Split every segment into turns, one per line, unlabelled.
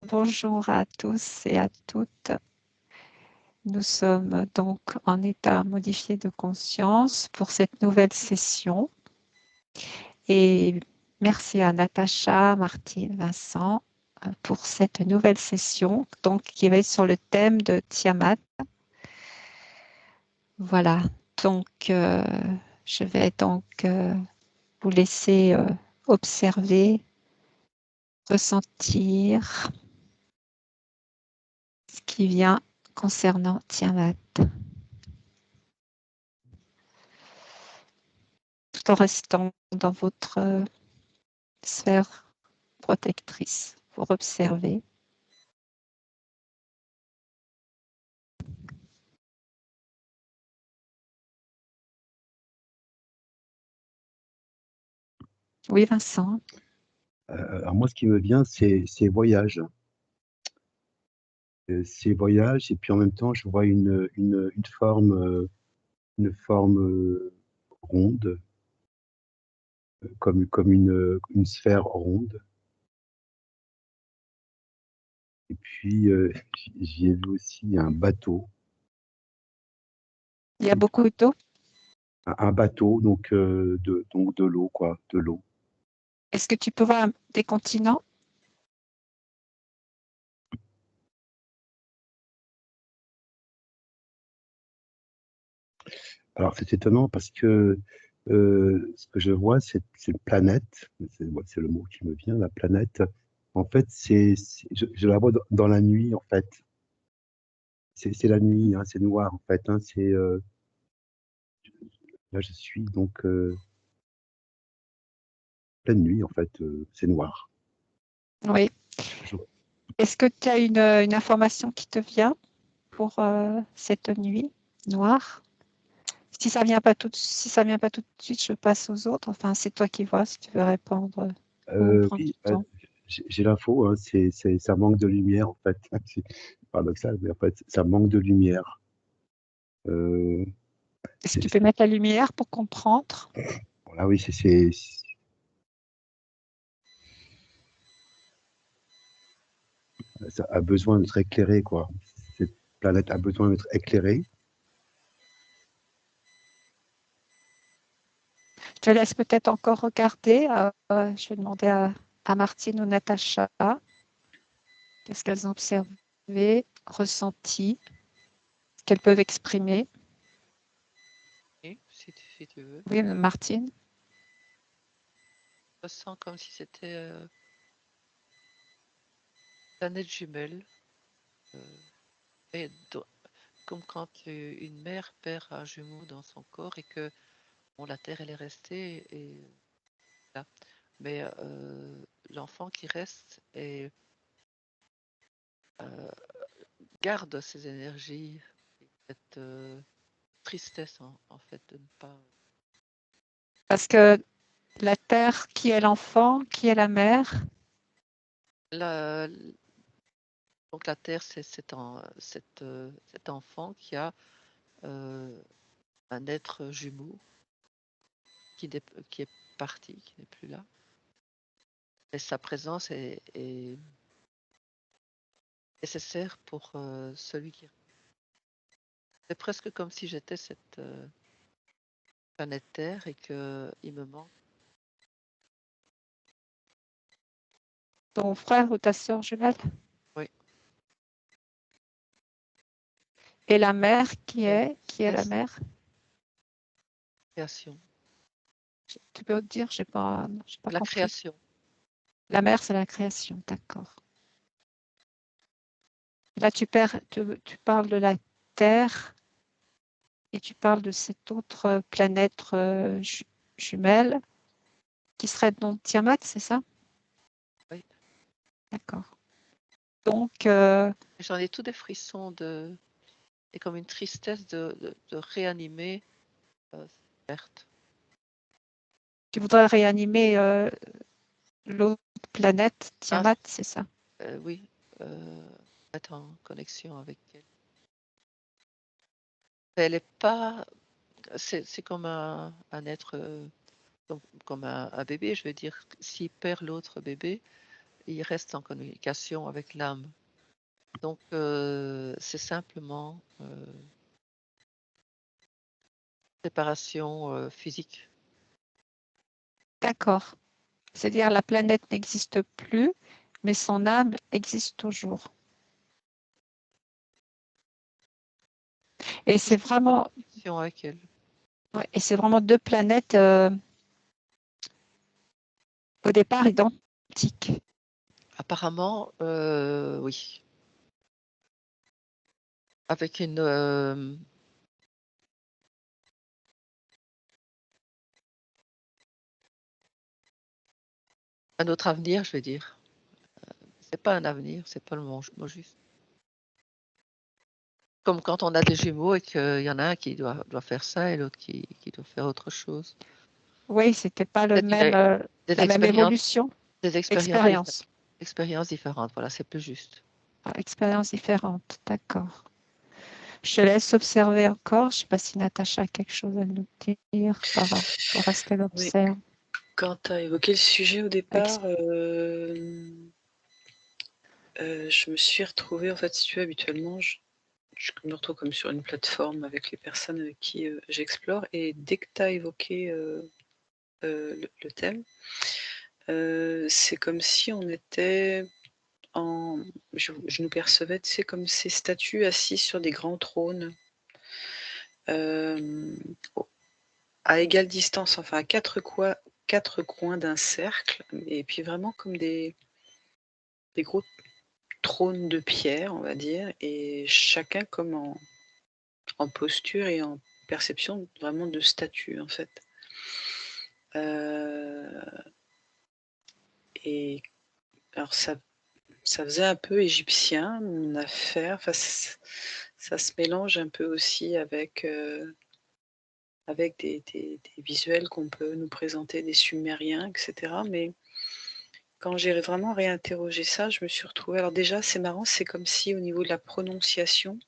Bonjour à tous et à toutes. Nous sommes donc en état modifié de conscience pour cette nouvelle session. Et merci à Natacha, Martine, Vincent pour cette nouvelle session donc, qui va être sur le thème de Tiamat. Voilà, donc je vais donc vous laisser observer, ressentir ce qui vient concernant Tiamat. Tout en restant dans votre sphère protectrice pour observer. Oui, Vincent.
Alors moi, ce qui me vient, c'est voyage. C'est voyage, et puis en même temps, je vois une forme, ronde, comme une sphère ronde. Et puis, j'y ai vu aussi un bateau.
Il y a beaucoup d'eau.
Un bateau, donc de l'eau, quoi, de l'eau.
Est-ce que tu peux voir des continents?
Alors, c'est étonnant parce que ce que je vois, c'est une planète. C'est le mot qui me vient, la planète. En fait, je la vois dans la nuit, en fait. C'est la nuit, hein, c'est noir, en fait. Hein, là, je suis donc pleine nuit, en fait. C'est noir.
Oui.
Je-
Est-ce que tu as une information qui te vient pour cette nuit noire? Si ça vient pas tout de suite, je passe aux autres. Enfin, c'est toi qui vois si tu veux répondre ou prendre
Oui,
du temps.
j'ai l'info. Hein, ça manque de lumière, en fait. C'est paradoxal, mais en fait, ça manque de lumière. Euh,
Est-ce que
c'est-
tu peux
c'est-
mettre la lumière pour comprendre?
voilà, oui, ça a besoin d'être éclairé, quoi. Cette planète a besoin d'être éclairée.
Je te laisse peut-être encore regarder. Je vais demander à Martine ou Natacha qu'est-ce qu'elles ont observé, ressenti, ce qu'elles peuvent exprimer.
Oui, si tu veux.
Oui, Martine.
Je ressens comme si c'était planète jumelle. Et comme quand une mère perd un jumeau dans son corps et que bon, la terre elle est restée et là. Mais l'enfant qui reste et garde ses énergies, cette tristesse en fait de ne pas.
Parce que la terre, qui est l'enfant, qui est la mère?
La, donc la terre, c'est cet enfant qui a un être jumeau qui est parti, qui n'est plus là. Et sa présence est nécessaire pour celui qui. C'est presque comme si j'étais cette planète Terre et qu'il me manque.
Ton frère ou ta sœur jumelle?
Oui.
Et la mère, qui est la mère?
Création.
Tu peux dire, j'ai pas
La
compris.
création.
La mère, c'est la création, d'accord. Là, tu parles de la Terre et tu parles de cette autre planète jumelle qui serait donc Tiamat, c'est ça?
Oui.
D'accord. Donc,
J'en ai tous des frissons et comme une tristesse de réanimer cette perte.
tu voudrais réanimer l'autre planète, Tiamat, c'est ça?
Oui. Être en connexion avec elle. Elle n'est pas. C'est comme un être. Comme un bébé, je veux dire, s'il perd l'autre bébé, il reste en communication avec l'âme. Donc, c'est simplement séparation physique.
D'accord. C'est-à-dire la planète n'existe plus, mais son âme existe toujours. Et c'est vraiment,
Connexion avec elle.
ouais, et c'est vraiment deux planètes au départ identiques.
Apparemment, oui. Avec une un autre avenir, je vais dire. C'est pas un avenir, c'est pas le mot juste. Comme quand on a des jumeaux et qu'il y en a un qui doit faire ça et l'autre qui doit faire autre chose.
Oui, c'était pas le
Peut-être
même,
des
la même évolution.
des
Expérience.
expériences différentes. Voilà, c'est plus juste.
Ah, expérience différente, d'accord. Je te laisse observer encore. Je ne sais pas si Natacha a quelque chose à nous dire par rapport à ce qu'elle
Oui.
observe.
Quand tu as évoqué le sujet au départ, je me suis retrouvée, en fait, si tu veux, habituellement, je me retrouve comme sur une plateforme avec les personnes avec qui j'explore, et dès que tu as évoqué le thème, c'est comme si on était je nous percevais, tu sais, comme ces statues assises sur des grands trônes, à égale distance, enfin à quatre coins d'un cercle, et puis vraiment comme des gros trônes de pierre, on va dire, et chacun comme en posture et en perception vraiment de statue, en fait. Et alors ça faisait un peu égyptien, mon affaire. Enfin, ça se mélange un peu aussi avec des visuels qu'on peut nous présenter des Sumériens, etc. Mais quand j'ai vraiment réinterrogé ça, je me suis retrouvée. Alors déjà, c'est marrant, c'est comme si au niveau de la prononciation,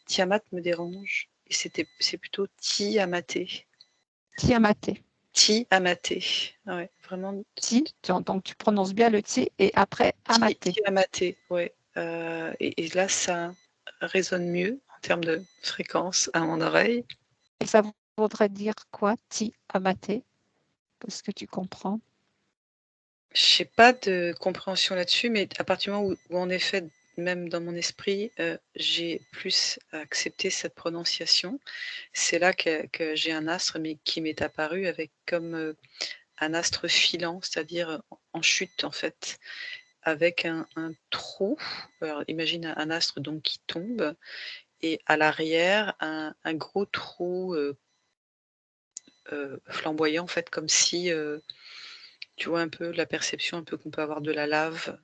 Tiamat me dérange. Et c'est plutôt Tiamaté.
Tiamaté.
Tiamaté. Ouais, vraiment.
Donc tu prononces bien le ti et après amaté.
Tiamaté, ouais. Et là, ça résonne mieux en termes de fréquence à mon oreille.
Et ça voudrait dire quoi, Tiamaté? Est-ce que tu comprends?
Je n'ai pas de compréhension là-dessus, mais à partir du moment où en effet, même dans mon esprit, j'ai plus accepté cette prononciation, c'est là que j'ai un astre, mais qui m'est apparu avec comme un astre filant, c'est-à-dire en chute en fait, avec un trou. Alors imagine un astre donc qui tombe, et à l'arrière un gros trou flamboyant en fait, comme si tu vois un peu la perception un peu qu'on peut avoir de la lave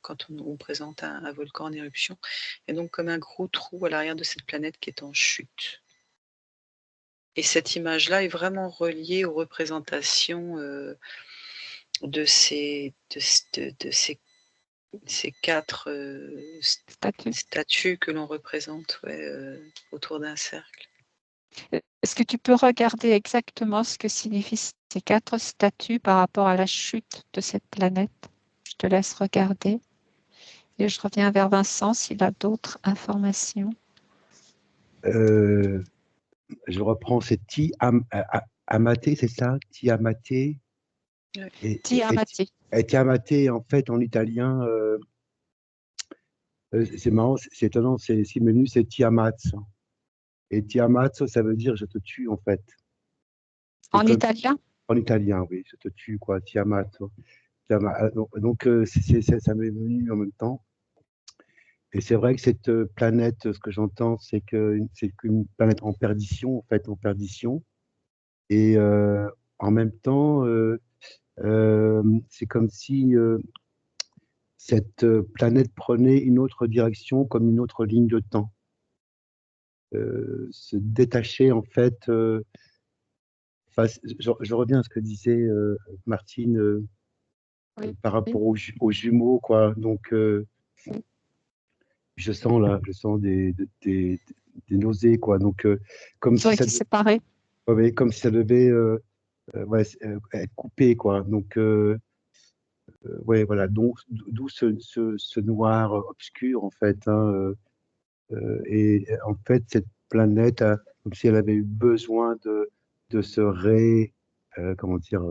quand on présente un volcan en éruption, et donc comme un gros trou à l'arrière de cette planète qui est en chute. Et cette image-là est vraiment reliée aux représentations de ces quatre statues que l'on représente, autour d'un cercle.
Est-ce que tu peux regarder exactement ce que signifient ces 4 statues par rapport à la chute de cette planète? Je te laisse regarder et je reviens vers Vincent s'il a d'autres informations.
Je reprends, c'est Tiamaté, c'est ça? Tiamaté.
Ouais.
Tiamaté.
Et Tiamaté, en fait, en italien, c'est marrant, c'est étonnant, c'est menu, c'est Tiamat. Et Tiamat, ça veut dire je te tue, en fait.
En italien?
En italien, oui, je te tue, quoi, Tiamat. Donc, ça m'est venu en même temps. Et c'est vrai que cette planète, ce que j'entends, c'est qu'une planète en perdition, en fait, en perdition. Et en même temps, c'est comme si cette planète prenait une autre direction, comme une autre ligne de temps. Se détacher, en fait. Je reviens à ce que disait Martine
Oui.
par rapport aux jumeaux, quoi. Donc, je sens des nausées, quoi. Donc, comme
C'est
si
vrai
ça,
qu'ils séparaient.
comme si ça devait être coupé, quoi. Donc, ouais, voilà. Donc, d'où ce noir obscur, en fait. Hein, et en fait, cette planète, comme si elle avait eu besoin de se comment dire,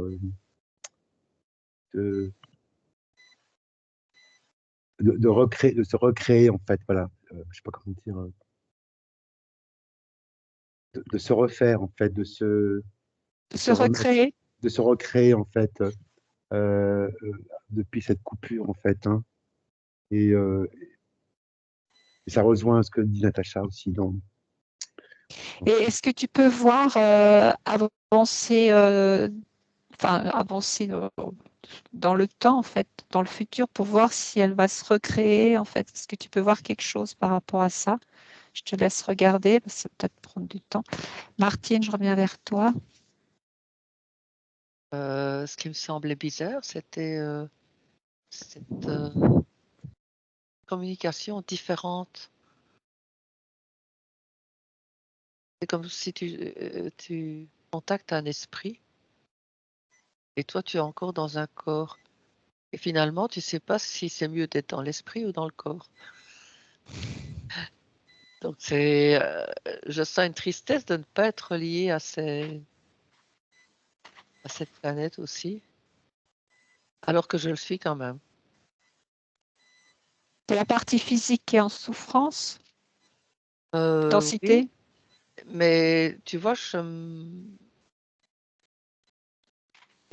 de, de se recréer, en fait. Voilà. Je sais pas comment dire. De se refaire, en fait,
De
de
se
se remettre,
recréer.
de se recréer, en fait, depuis cette coupure, en fait. Hein. Et, et ça rejoint ce que dit Natacha aussi
Et est-ce que tu peux voir avancer, avancer dans le temps, en fait, dans le futur, pour voir si elle va se recréer, en fait? Est-ce que tu peux voir quelque chose par rapport à ça? Je te laisse regarder, parce que ça va peut-être prendre du temps. Martine, je reviens vers toi.
Ce qui me semblait bizarre, c'était cette communication différente. C'est comme si tu contactes un esprit et toi, tu es encore dans un corps. Et finalement, tu ne sais pas si c'est mieux d'être dans l'esprit ou dans le corps. Donc, je sens une tristesse de ne pas être lié à cette planète aussi, alors que je le suis quand même.
C'est la partie physique qui est en souffrance,
Oui,
densité.
mais tu vois, c'est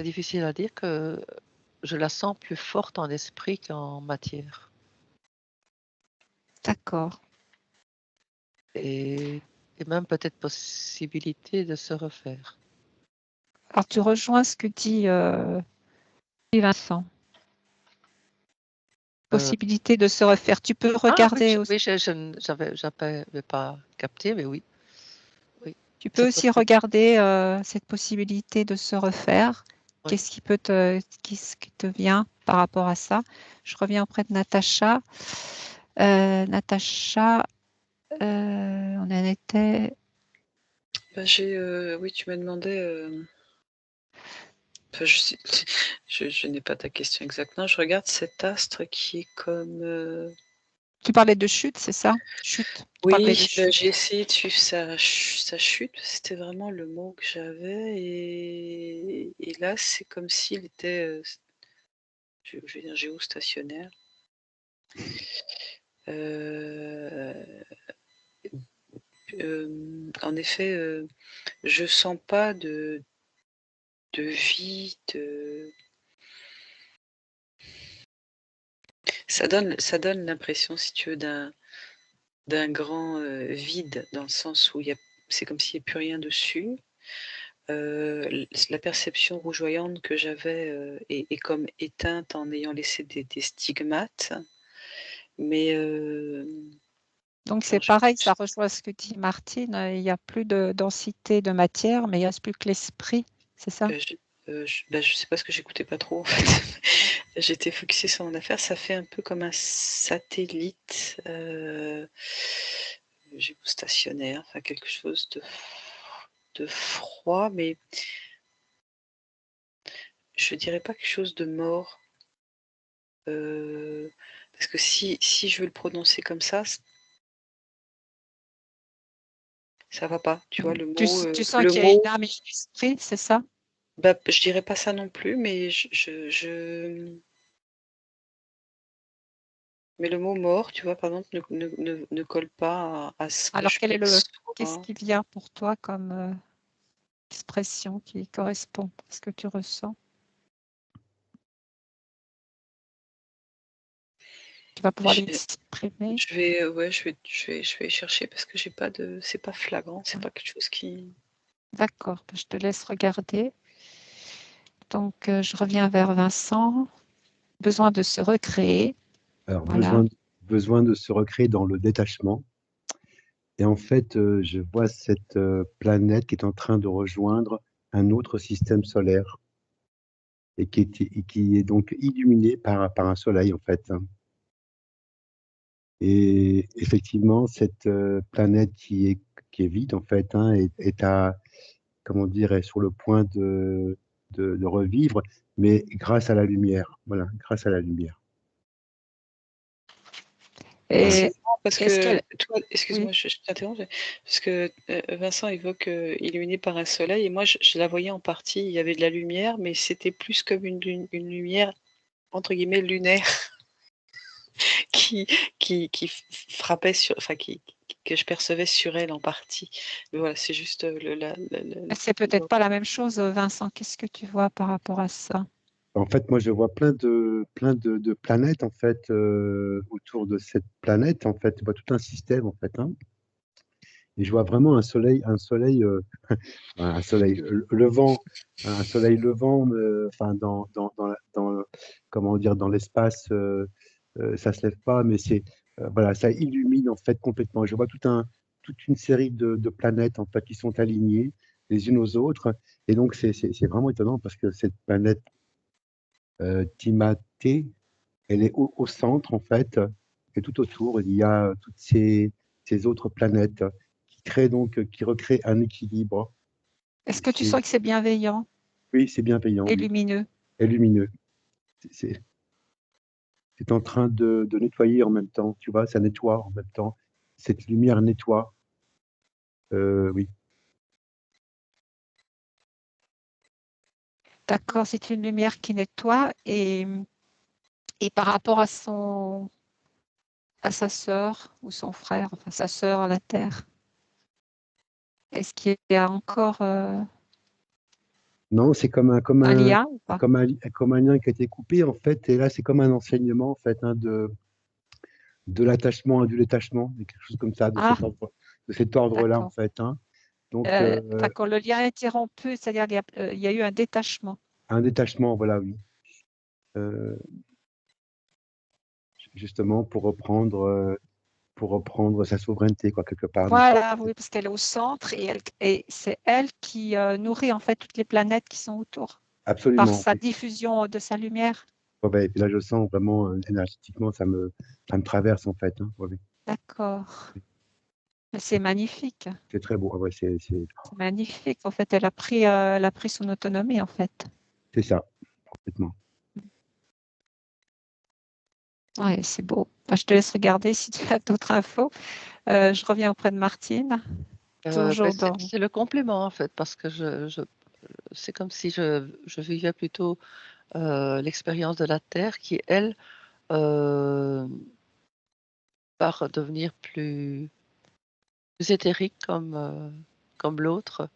difficile à dire que je la sens plus forte en esprit qu'en matière.
D'accord.
Et même peut-être possibilité de se refaire.
Alors, tu rejoins ce que dit Vincent. Possibilité de se refaire. Tu peux regarder aussi.
Oui, j'avais pas capté, mais oui.
Tu peux aussi regarder cette possibilité de se refaire.
Oui.
Qu'est-ce qui qui te vient par rapport à ça? Je reviens auprès de Natacha. Natacha, on en était.
Bah, oui, tu m'as demandé. Enfin, je n'ai pas ta question exactement. Je regarde cet astre qui est comme.
Tu parlais de chute, c'est ça? Chute.
Oui, j'ai essayé de suivre sa chute. C'était vraiment le mot que j'avais. Et là, c'est comme s'il était, je vais dire géostationnaire. En effet, je sens pas de vie, ça donne l'impression, si tu veux, d'un grand vide, dans le sens où c'est comme s'il n'y avait plus rien dessus. La perception rougeoyante que j'avais est comme éteinte en ayant laissé des stigmates. Mais
Donc c'est pareil, ça rejoint ce que dit Martine. Il n'y a plus de densité de matière, mais il ne reste plus que l'esprit, c'est ça?
je sais pas, ce que j'écoutais pas trop en fait. J'étais focusée sur mon affaire. Ça fait un peu comme un satellite géostationnaire, enfin quelque chose de froid, mais je dirais pas quelque chose de mort. Parce que si je veux le prononcer comme ça va pas. Tu vois, le
Tu
mot,
sens qu'il y a une âme et un esprit, c'est ça?
bah, je dirais pas ça non plus, mais mais le mot mort, tu vois, par exemple, ne colle pas à ce que
Alors
je
qu'est-ce
perçois.
qui vient pour toi comme expression qui correspond à ce que tu ressens? Tu vas pouvoir l'exprimer?
Ouais, je vais chercher parce que c'est pas flagrant, c'est pas quelque chose qui.
D'accord, je te laisse regarder. Donc, je reviens vers Vincent. Besoin de se recréer.
Alors,
Voilà.
besoin de se recréer dans le détachement. Et en fait, je vois cette planète qui est en train de rejoindre un autre système solaire et qui est donc illuminé par un soleil, en fait. Hein. Et effectivement, cette planète qui est vide, en fait, hein, est sur le point de revivre, mais grâce à la lumière. Voilà, grâce à la lumière. Voilà.
Et
Parce
est-ce
que
qu'elle...
toi, excuse-moi,
Oui.
je t'interromps, parce que Vincent évoque illuminé par un soleil, et moi je la voyais en partie, il y avait de la lumière, mais c'était plus comme une lumière entre guillemets lunaire qui, qui frappait sur, enfin que je percevais sur elle en partie. Mais voilà, c'est juste
C'est peut-être pas la même chose, Vincent. Qu'est-ce que tu vois par rapport à ça?
En fait, moi, je vois plein de planètes en fait autour de cette planète. En fait, je vois tout un système en fait, hein. Et je vois vraiment un soleil levant, un soleil levant, enfin comment dire, dans l'espace. Ça se lève pas, mais voilà, ça illumine en fait complètement. Je vois toute une série de planètes en fait qui sont alignées les unes aux autres, et donc c'est vraiment étonnant parce que cette planète Timaté, elle est au centre, en fait, et tout autour, il y a toutes ces autres planètes qui créent donc, qui recréent un équilibre.
Est-ce que tu
C'est-
sens que c'est bienveillant
Oui, c'est bienveillant,
et
oui,
lumineux?
et lumineux. C'est c'est- c'est en train de nettoyer en même temps, tu vois, ça nettoie en même temps. Cette lumière nettoie, oui,
D'accord, c'est une lumière qui nettoie et par rapport à sa sœur ou son frère, enfin sa sœur à la Terre, est-ce qu'il y a encore
non, c'est comme
un lien ou pas?
comme un lien qui a été coupé, en fait, et là, c'est comme un enseignement, en fait, hein, de l'attachement à du détachement, quelque chose comme ça,
Ah,
de cet ordre-là, en
d'accord.
fait, hein. Donc,
Enfin, quand le lien est interrompu, c'est-à-dire il y a eu un détachement.
un détachement, voilà, oui. Euh, Justement, pour reprendre sa souveraineté, quoi, quelque part, d'une part.
Voilà, oui, parce qu'elle est au centre et c'est elle qui nourrit en fait toutes les planètes qui sont autour par
Absolument,
sa
oui.
diffusion de sa lumière.
Ouais, ouais, et puis là, je sens vraiment, énergétiquement, ça me traverse, en fait, hein. Ouais, ouais.
D'accord. Mais c'est magnifique.
C'est très beau. Ah ouais,
C'est magnifique. En fait, elle a pris son autonomie, en fait.
c'est ça, complètement.
Ouais, c'est beau. Enfin, je te laisse regarder si tu as d'autres infos. Je reviens auprès de Martine. Toujours dans.
C'est le complément en fait, parce que c'est comme si je vivais plutôt l'expérience de la Terre qui, elle, euh, part devenir plus éthérique comme l'autre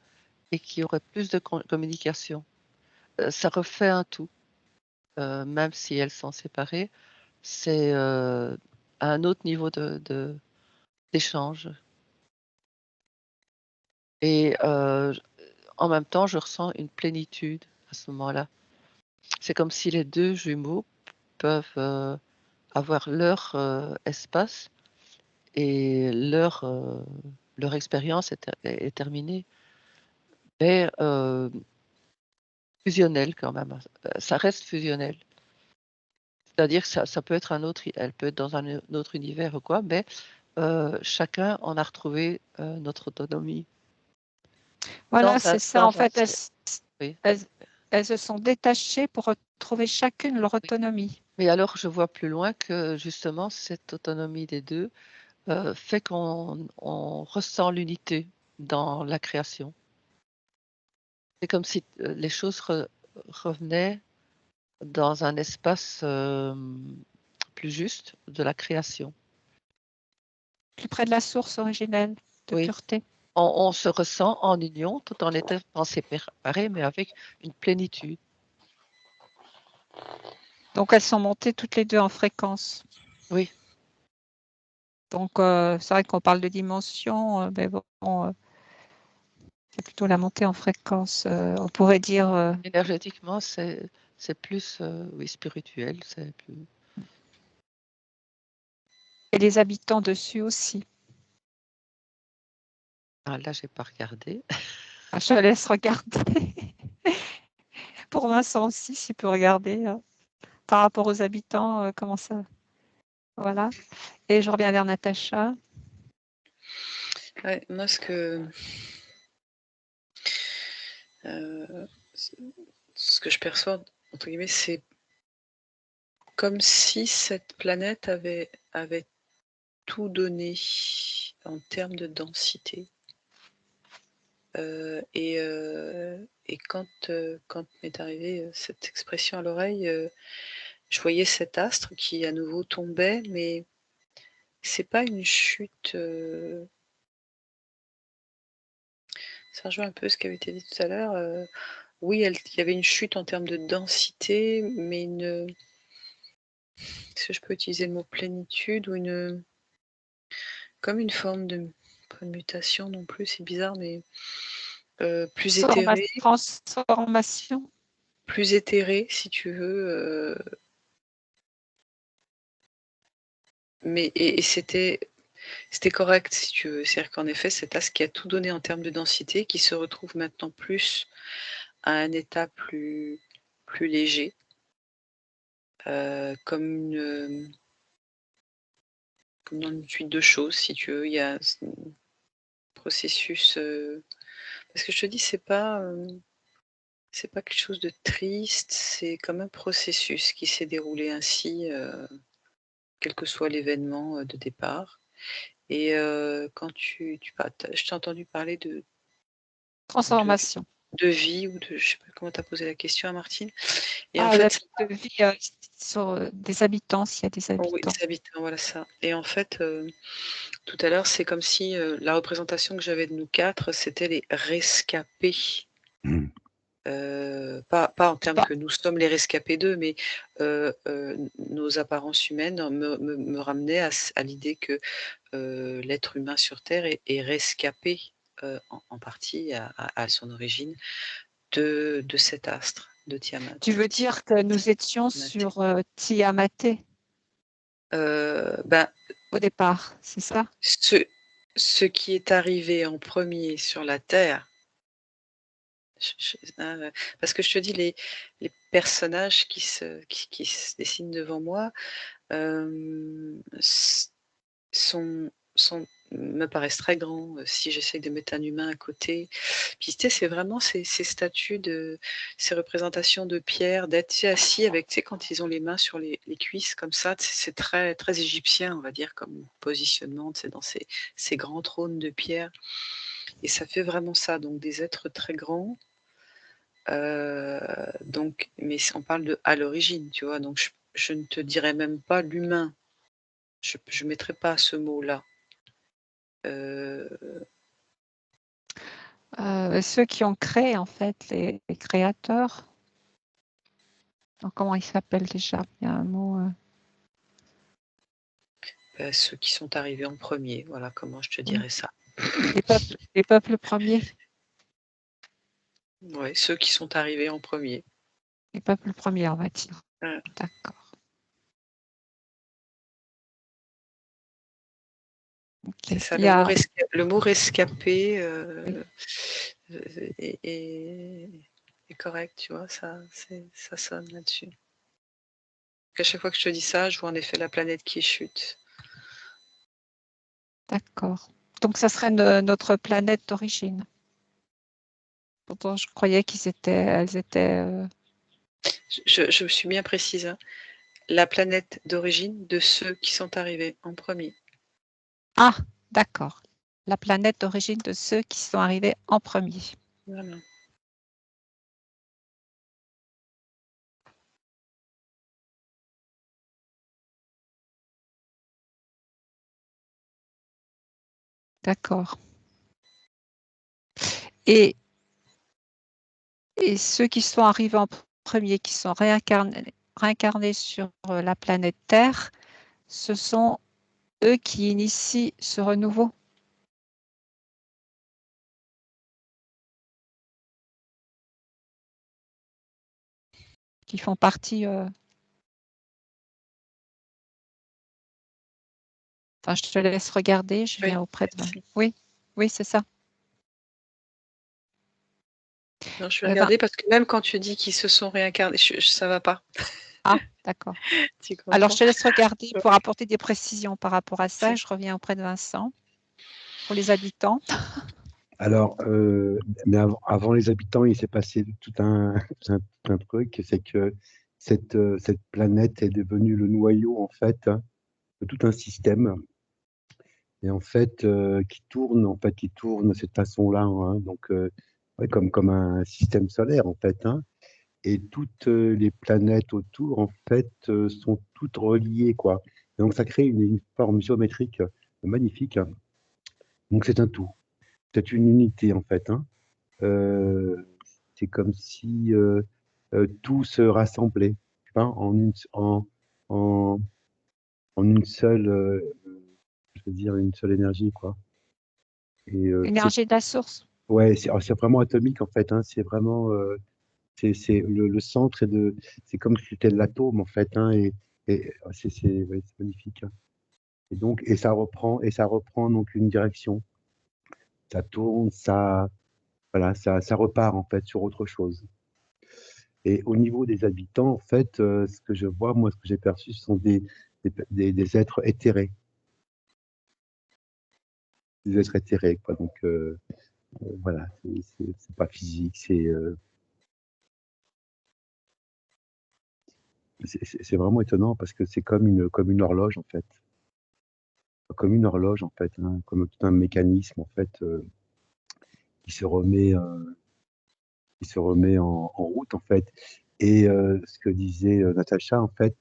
et qui aurait plus de communication. Ça refait un tout, même si elles sont séparées, c'est un autre niveau d'échange. Et en même temps, je ressens une plénitude à ce moment-là. C'est comme si les deux jumeaux peuvent avoir leur espace et leur expérience est terminée, mais fusionnelle quand même. Ça reste fusionnel. C'est-à-dire que ça peut être elle peut être dans un autre univers ou quoi, mais chacun en a retrouvé notre autonomie.
Voilà, c'est ça. En fait,
Oui,
elles, elles se sont détachées pour retrouver chacune leur
oui.
autonomie.
Mais alors, je vois plus loin que justement cette autonomie des deux fait qu'on ressent l'unité dans la création. C'est comme si les choses revenaient dans un espace plus juste de la création.
Plus près de la source originelle de
Oui,
pureté.
on se ressent en union tout en étant séparés, mais avec une plénitude.
Donc, elles sont montées toutes les deux en fréquence.
Oui,
Donc, c'est vrai qu'on parle de dimension, mais bon, c'est plutôt la montée en fréquence. On pourrait dire,
énergétiquement, c'est plus oui, spirituel. C'est plus...
et les habitants dessus aussi.
Ah, là, j'ai pas regardé.
Ah, je te laisse regarder. Pour Vincent aussi, s'il peut regarder par rapport aux habitants, comment ça. Voilà. Et je reviens vers Natacha.
Ouais, moi, ce ce que je perçois, entre guillemets, c'est comme si cette planète avait tout donné en termes de densité. Et quand m'est arrivée cette expression à l'oreille, je voyais cet astre qui à nouveau tombait, mais c'est pas une chute. Ça rejoint un peu ce qui avait été dit tout à l'heure. Oui, il y avait une chute en termes de densité, mais est-ce que je peux utiliser le mot plénitude ou comme une forme de, pas de mutation non plus, c'est bizarre, mais plus éthérée,
Transformation.
plus éthérée, si tu veux. Et c'était correct, si tu veux. C'est-à-dire qu'en effet, cet astre qui a tout donné en termes de densité, qui se retrouve maintenant plus à un état plus léger, comme dans une suite de choses, si tu veux. Il y a un processus. Parce que je te dis, c'est pas quelque chose de triste, c'est comme un processus qui s'est déroulé ainsi, quel que soit l'événement de départ. Et quand je t'ai entendu parler de
Transformation.
vie ou de, je sais pas comment tu as posé la question à Martine. Et en
la
fait,
vie de vie sur des habitants, s'il y a des
oui,
habitants.
des habitants, voilà ça. Et en fait, tout à l'heure, c'est comme si la représentation que j'avais de nous quatre, c'était les rescapés.
Mmh.
Pas en termes que nous sommes les rescapés d'eux, mais nos apparences humaines me ramenaient à l'idée que l'être humain sur Terre est rescapé en partie à son origine de cet astre, de Tiamat.
Tu veux dire que nous étions sur Tiamaté
Ben,
au départ, c'est ça?
ce qui est arrivé en premier sur la Terre, parce que je te dis, les personnages qui se dessinent devant moi me paraissent très grands, si j'essaye de mettre un humain à côté. Puis tu sais, c'est vraiment ces statues, ces représentations de pierre, d'être tu sais, assis avec, tu sais, quand ils ont les mains sur les cuisses comme ça, c'est très, très égyptien, on va dire, comme positionnement, tu sais, dans ces grands trônes de pierre. Et ça fait vraiment ça, donc des êtres très grands. Donc, mais on parle de à l'origine, tu vois, donc je ne te dirais même pas l'humain. Je ne mettrais pas ce mot-là.
Ceux qui ont créé, en fait, les créateurs. Donc, comment ils s'appellent déjà? Il y a un mot.
Ceux qui sont arrivés en premier, voilà comment je te dirais ça.
Les peuples premiers.
Ouais, ceux qui sont arrivés en premier.
Les peuples premiers, on va dire.
Ouais.
D'accord.
C'est ça, le mot rescapé est correct, tu vois, ça sonne là-dessus. À chaque fois que je te dis ça, je vois en effet la planète qui chute.
D'accord. Donc, ça serait notre planète d'origine. Pourtant, je croyais elles étaient.
Je suis bien précise. Hein. La planète d'origine de ceux qui sont arrivés en premier.
Ah, d'accord. La planète d'origine de ceux qui sont arrivés en premier.
Voilà.
D'accord. Et ceux qui sont arrivés en premier, qui sont réincarnés sur la planète Terre, ce sont eux qui initient ce renouveau. Qui font partie. Enfin, je te laisse regarder, je viens auprès de. Oui, c'est ça.
Non, je vais regarder parce que même quand tu dis qu'ils se sont réincarnés, ça va pas.
Ah, d'accord. Alors, je te laisse regarder pour apporter des précisions par rapport à ça. Je reviens auprès de Vincent pour les habitants.
Alors, mais avant les habitants, il s'est passé tout un, tout un truc, c'est que cette planète est devenue le noyau, en fait, hein, de tout un système, et en fait, qui tourne de cette façon-là, hein, donc, ouais, comme un système solaire, en fait, hein, et toutes les planètes autour, en fait, sont toutes reliées, quoi. Et donc, ça crée une forme géométrique magnifique, hein. Donc, c'est un tout, c'est une unité, en fait, hein. Euh, c'est comme si tout se rassemblait, tu vois, en, en une seule, je veux dire, une seule énergie, quoi. Et
L'énergie de la source.
ouais, c'est vraiment atomique, en fait, hein. C'est vraiment, c'est le centre c'est comme si c'était l'atome, en fait, hein, et ouais, c'est magnifique, hein. Et donc, et ça reprend donc une direction. Ça tourne, voilà, ça repart, en fait, sur autre chose. Et au niveau des habitants, en fait, ce que je vois, moi, ce que j'ai perçu, ce sont des êtres éthérés. Des êtres éthérés, quoi. Donc, voilà, c'est pas physique, c'est vraiment étonnant parce que c'est comme une horloge, en fait. Comme une horloge, en fait, hein, comme tout un mécanisme, en fait, qui se remet, euh, qui se remet en route, en fait. Et ce que disait Natacha, en fait,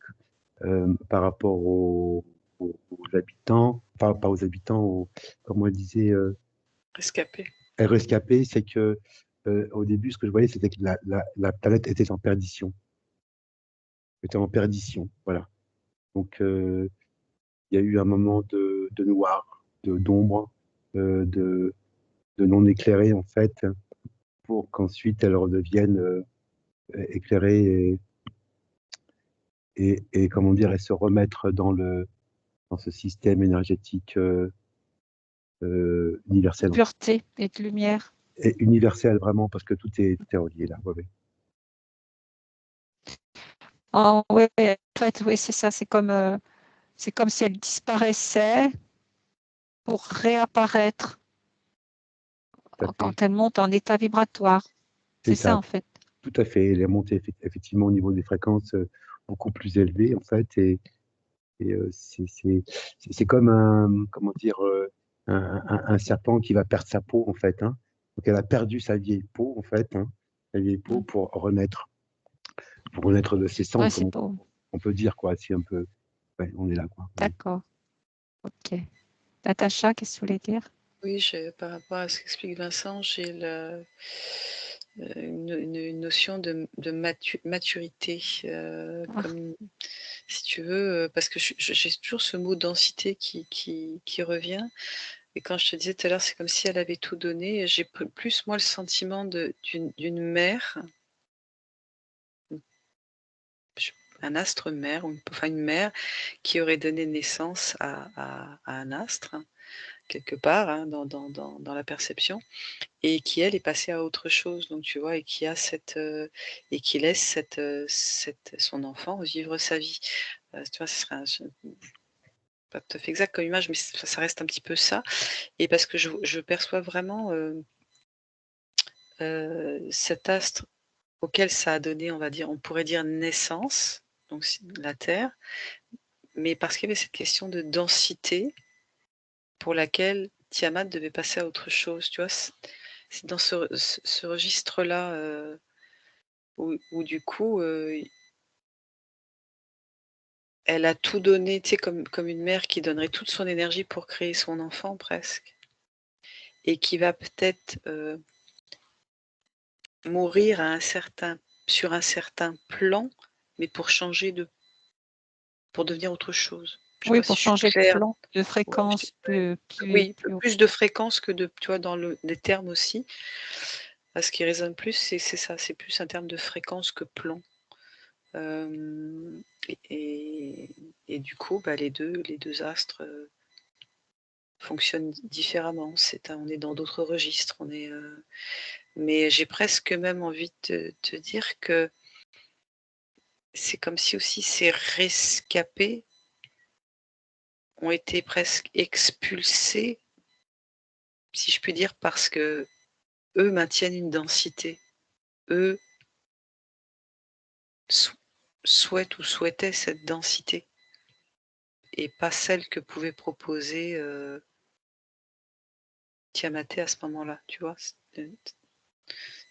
par rapport aux habitants, pas aux habitants, comme on disait,
Rescapé.
rescapés, c'est que au début, ce que je voyais, c'était que la planète était en perdition, voilà. Donc, il y a eu un moment de noir, d'ombre, de non éclairé, en fait, pour qu'ensuite elle redevienne éclairée et comment dire, et se remettre dans ce système énergétique
De
universel.
pureté et de lumière.
Et universel, vraiment, parce que tout est relié là. Ouais, ouais.
Oh, ouais, en fait, oui, c'est ça. C'est comme si elle disparaissait pour réapparaître
Tout à fait.
quand elle monte en état vibratoire.
C'est
C'est ça,
ça,
en fait.
tout à fait. Elle est montée effectivement au niveau des fréquences beaucoup plus élevées, en fait, et c'est comme comment dire, un serpent qui va perdre sa peau, en fait, hein. Donc elle a perdu sa vieille peau, en fait, hein, sa vieille peau
Mm.
pour renaître de ses
Ouais,
cendres,
c'est
comme
beau.
on peut dire, quoi. C'est un peu, ouais, on est là, quoi. Ouais.
D'accord. OK. Natacha, qu'est-ce que tu voulais dire?
Oui, par rapport à ce qu'explique Vincent, j'ai une notion de maturité,
Ah,
comme si tu veux, parce que j'ai toujours ce mot densité qui revient. Et quand je te disais tout à l'heure, c'est comme si elle avait tout donné. J'ai plus, moi, le sentiment d'une mère, je- un astre mère, enfin une mère qui aurait donné naissance à un astre, hein, quelque part, hein, dans la perception, et qui, elle, est passée à autre chose. Donc, tu vois, et qui a et qui laisse son enfant vivre sa vie. Tu vois, ce serait pas tout à fait exact comme image, mais ça reste un petit peu ça. Et parce que je perçois vraiment cet astre auquel ça a donné, on va dire, on pourrait dire naissance, donc la Terre, mais parce qu'il y avait cette question de densité pour laquelle Tiamat devait passer à autre chose, tu vois. C'est dans ce registre-là où du coup, elle a tout donné, tu sais, comme une mère qui donnerait toute son énergie pour créer son enfant presque, et qui va peut-être mourir sur un certain plan, mais pour devenir autre chose. Je sais
oui,
pas si
pour
je suis
changer de
claire.
plan, de
Ouais,
fréquence
oui,
plus haut.
plus de fréquence que tu vois, dans les termes aussi. Ce qui résonne plus, c'est ça, c'est plus un terme de fréquence que plan. Et du coup, bah, les deux astres fonctionnent différemment. On est dans d'autres registres. Mais j'ai presque même envie de te dire que c'est comme si aussi ces rescapés ont été presque expulsés si je puis dire, parce que eux maintiennent une densité. Eux souhaitent ou souhaitaient cette densité et pas celle que pouvait proposer Tiamat à ce moment-là, tu vois.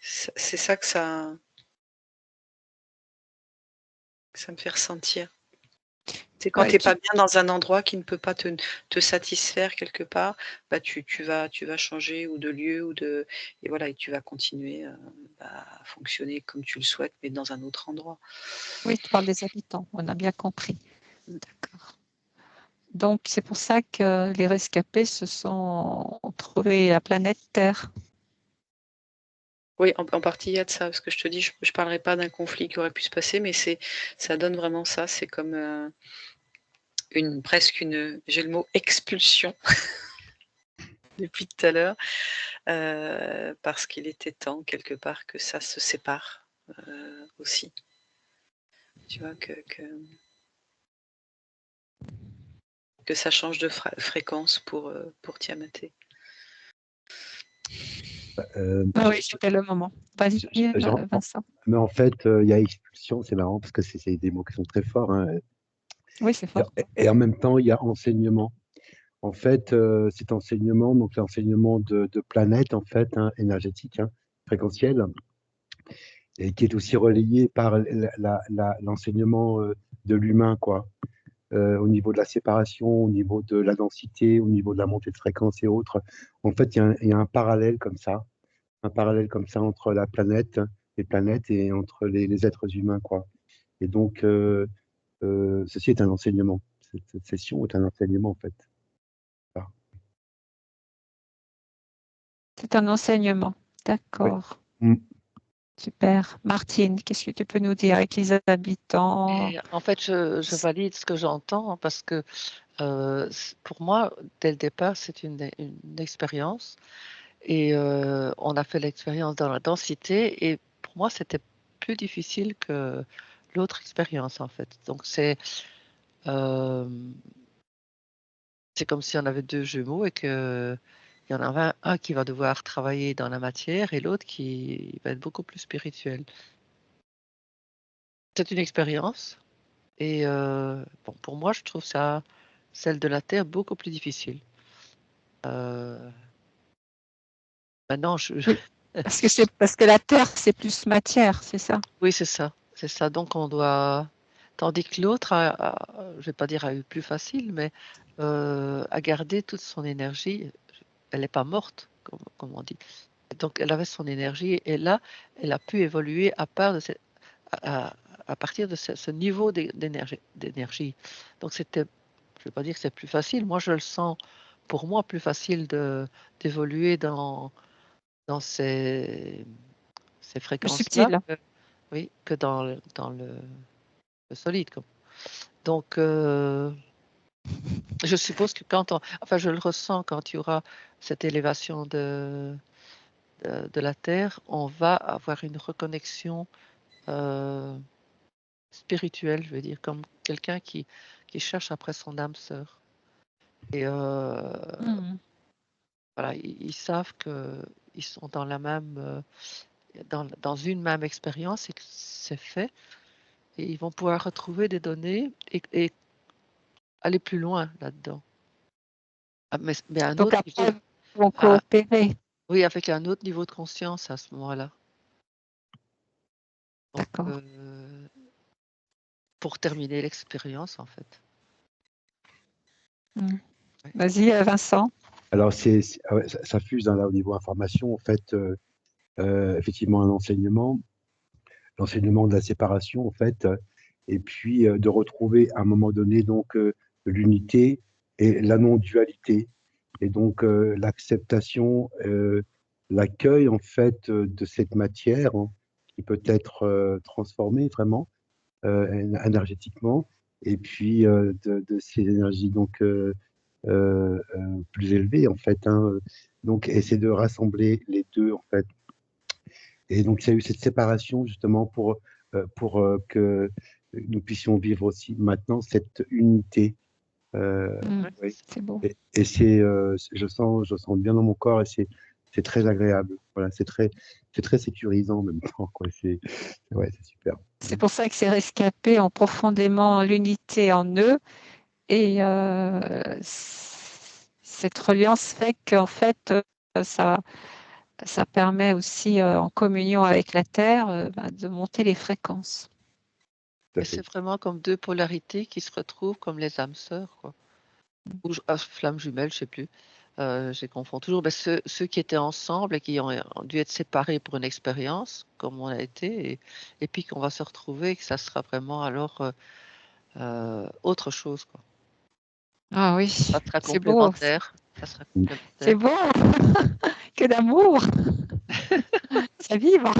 C'est ça que ça me fait ressentir. C'est quand tu n'es pas bien dans un endroit qui ne peut pas te satisfaire quelque part, bah tu vas changer ou de lieu et voilà, et tu vas continuer à fonctionner comme tu le souhaites, mais dans un autre endroit.
Oui, tu parles des habitants, on a bien compris. D'accord. Donc, c'est pour ça que les rescapés ont trouvé la planète Terre.
Oui, en partie, il y a de ça, parce que je te dis, je ne parlerai pas d'un conflit qui aurait pu se passer, mais ça donne vraiment ça. C'est comme presque j'ai le mot expulsion depuis tout à l'heure, parce qu'il était temps, quelque part, que ça se sépare aussi. Tu vois, que ça change de fréquence pour Tiamat.
Oui, c'était le moment. Vas-y, Vincent.
Mais en fait, il y a expulsion, c'est marrant parce que c'est des mots qui sont très forts. Hein.
Oui, c'est fort.
Et en même temps, il y a enseignement. En fait, cet enseignement, donc l'enseignement de planète, en fait, hein, énergétique, hein, fréquentiel, et qui est aussi relayé par l'enseignement de l'humain, quoi. Au niveau de la séparation, au niveau de la densité, au niveau de la montée de fréquence et autres. En fait, il y a un parallèle comme ça entre la planète, les planètes et entre les êtres humains, quoi. Et donc, ceci est un enseignement. Cette session est un enseignement, en fait. Voilà.
C'est un enseignement. D'accord.
Ouais.
Super. Martine, qu'est-ce que tu peux nous dire avec les habitants?
Et en fait, je valide ce que j'entends parce que pour moi, dès le départ, c'est une expérience et on a fait l'expérience dans la densité et pour moi, c'était plus difficile que l'autre expérience en fait. Donc c'est comme si on avait deux jumeaux et que il y en a un qui va devoir travailler dans la matière et l'autre qui va être beaucoup plus spirituel. C'est une expérience et bon, pour moi, je trouve ça, celle de la Terre, beaucoup plus difficile. Maintenant,
Parce que la Terre, c'est plus matière, c'est ça?
oui, c'est ça, c'est ça. Donc on doit, tandis que l'autre je vais pas dire a eu plus facile, mais a gardé toute son énergie. Elle n'est pas morte, comme on dit. Donc elle avait son énergie et là, elle a pu évoluer à partir de ce niveau d'énergie. Donc c'était, je vais pas dire que c'est plus facile. Moi, je le sens, pour moi, plus facile d'évoluer dans ces
Plus
fréquences-là,
subtil.
oui, que dans le solide. Donc, je suppose que enfin, je le ressens quand il y aura cette élévation de la Terre, on va avoir une reconnexion spirituelle, je veux dire, comme quelqu'un qui cherche après son âme sœur. Et voilà, ils savent qu'ils sont dans la même, dans une même expérience et que c'est fait. Et ils vont pouvoir retrouver des données et aller plus loin là-dedans. Ah, mais à un
Donc
autre
après,
niveau.
ils vont coopérer.
Oui, avec un autre niveau de conscience à ce moment-là. Donc,
D'accord.
pour terminer l'expérience, en fait.
Ouais.
Ouais.
Vas-y, Vincent.
Alors, ça fuse hein, là, au niveau information, en fait, effectivement, un enseignement, l'enseignement de la séparation, en fait, et puis de retrouver à un moment donné donc l'unité et la non-dualité, et donc l'acceptation, l'accueil en fait de cette matière hein, qui peut être transformée vraiment énergétiquement, et puis de ces énergies donc plus élevées en fait. Hein, donc, essayer de rassembler les deux en fait. Et donc, il y a eu cette séparation justement pour que nous puissions vivre aussi maintenant cette unité Oui.
C'est beau.
Et je sens bien dans mon corps et c'est très agréable. Voilà, c'est très sécurisant en même temps, quoi. Ouais, c'est super.
C'est pour ça que ces rescapés ont profondément l'unité en eux et cette reliance fait qu'en fait, ça permet aussi, en communion avec la terre, de monter les fréquences.
Tout à
Et c'est
fait.
vraiment comme deux polarités qui se retrouvent comme les âmes sœurs, quoi. Ou flammes jumelles, je sais plus. Je les confonds toujours. Ben, ceux qui étaient ensemble et qui ont dû être séparés pour une expérience, comme on a été, et puis qu'on va se retrouver, que ça sera vraiment alors autre chose, quoi.
Ah oui,
Ça sera
c'est beau,
complémentaire. Ça sera
c'est
complémentaire.
beau! Que d'amour! Ça vibre!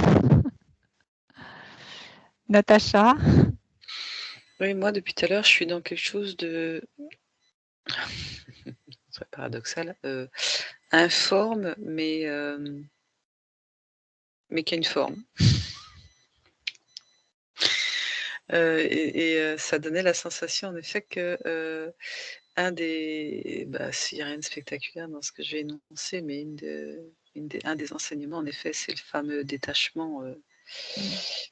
Natacha?
Oui, moi, depuis tout à l'heure, je suis dans quelque chose de très paradoxal, informe, mais qui a une forme. Ça donnait la sensation, en effet, que un s'il n'y a rien de spectaculaire dans ce que je vais énoncer, mais un des enseignements, en effet, c'est le fameux détachement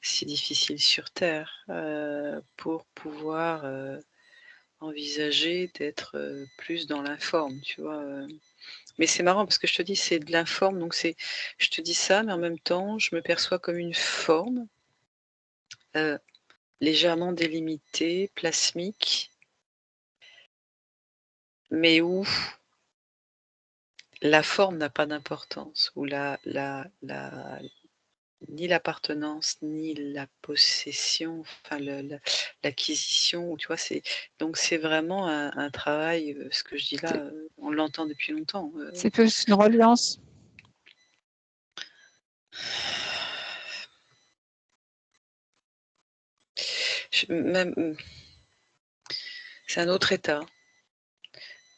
si difficile sur Terre, pour pouvoir envisager d'être plus dans l'informe, tu vois. Mais c'est marrant parce que je te dis, c'est de l'informe, donc je te dis ça, mais en même temps, je me perçois comme une forme légèrement délimitée, plasmique, mais où la forme n'a pas d'importance, où ni l'appartenance, ni la possession, enfin l'acquisition, tu vois, donc c'est vraiment un travail, ce que je dis là, on l'entend depuis longtemps.
C'est plus une reliance.
Même, c'est un autre état.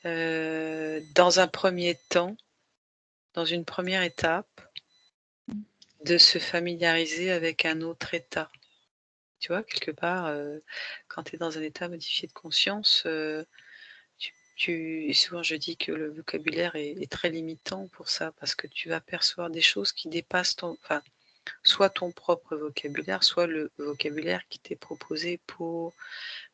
Dans un premier temps, dans une première étape, de se familiariser avec un autre état. Tu vois, quelque part, quand tu es dans un état modifié de conscience, souvent je dis que le vocabulaire est très limitant pour ça, parce que tu vas percevoir des choses qui dépassent soit ton propre vocabulaire, soit le vocabulaire qui t'est proposé pour